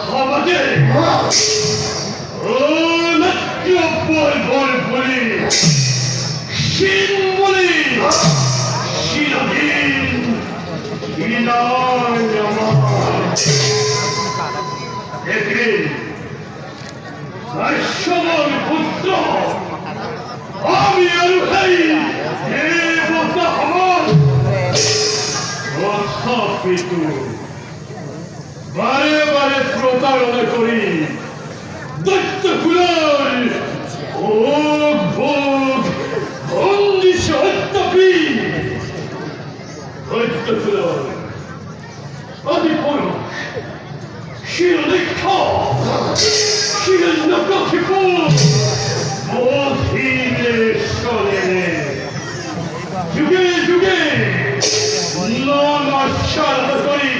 সমাজে বলি শিন বলি শিরহীন হৃদয় আমার একে সবল পুত্র আমি আর ভাই দেবতা আমার তথাপিত বারে বারে প্রতারণা করি দৈত্যকুলার ভোগ ভোগ বন্দিশ হত্যাপি দৈত্যকুলার আদিপুরুষ শিরলিক্ষ শিরণ্যকশিপু মধীরেশ্বরে যুগে যুগে নমস্কার করি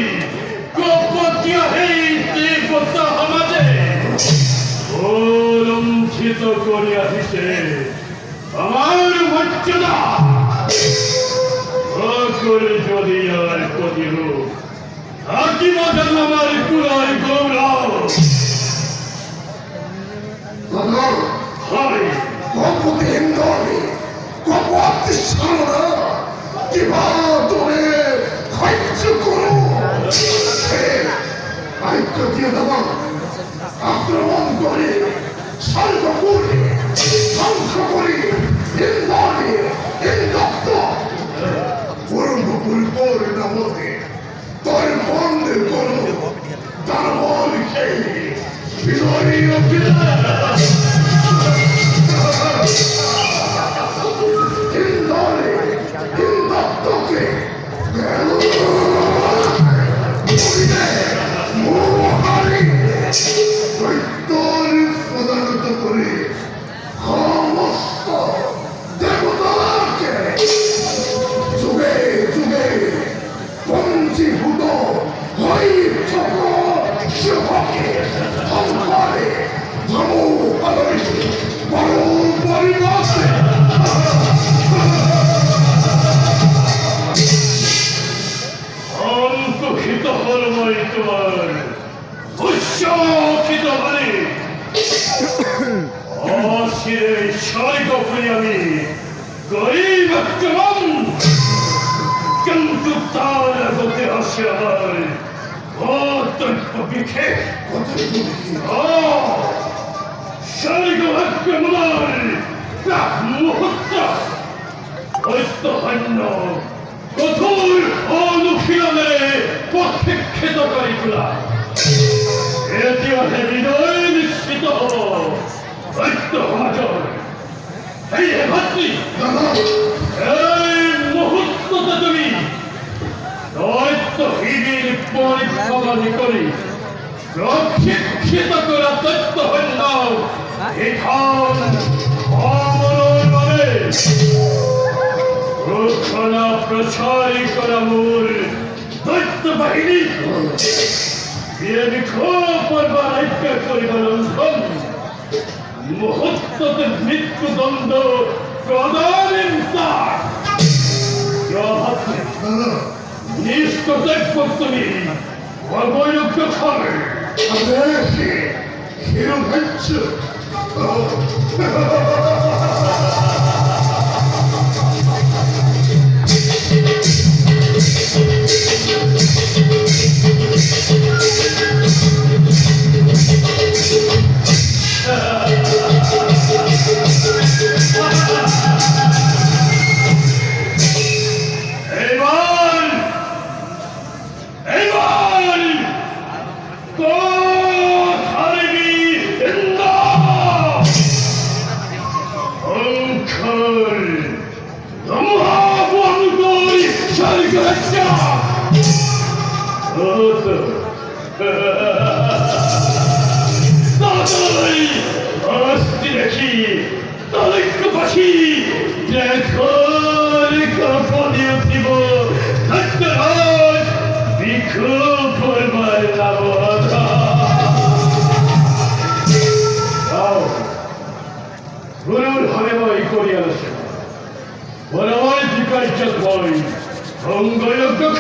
কপটীয় হেই দেবতা সমাজে লঞ্চিত করে আসিছে আমার মর্যাদা করে যদি আর প্রতিরূপ থাকিব যেন আমার কুলার গৌরব হয় কপতি হিন্দী কপতি সারা কিবা তুমি সহ্য করো দায়িত্ব দিয়ে দেব আক্রমণ করে স্বর্গ করি ধ্বংস করি হিন্দী হিন্দত্ব পূর্ণপুর পরিণামতে তোর বন্ধের করো তার বল খেয়ে বিনয়ী বিদায় গরিব কিন্তু তার হতে আসে আমার অত্যন্ত বিশেষ মুহূর্ত ঐত্যহন্য কঠোর অনুশীলনে প্রশিক্ষিত করে তোলা এটিতে হৃদয় নিশ্চিত হব ঐত্য সমাজৰ এই ভাতৃ এই মুহূর্ততে তুমি দৈত্য শিবির পরিচালনা করি প্রশিক্ষিত করা দৈত্য হন্য এখন অমরভাবে ঘোষণা প্রচারী করা মূল দৈত্য বাহিনী বিক্ষোভ করবার ঐক্য করিবার লঙ্ঘন মুহূর্ততে মৃত্যুদণ্ড প্রদানের নিষ্কৃত তুমি অবৈধ খাবে Just boy, I'm going to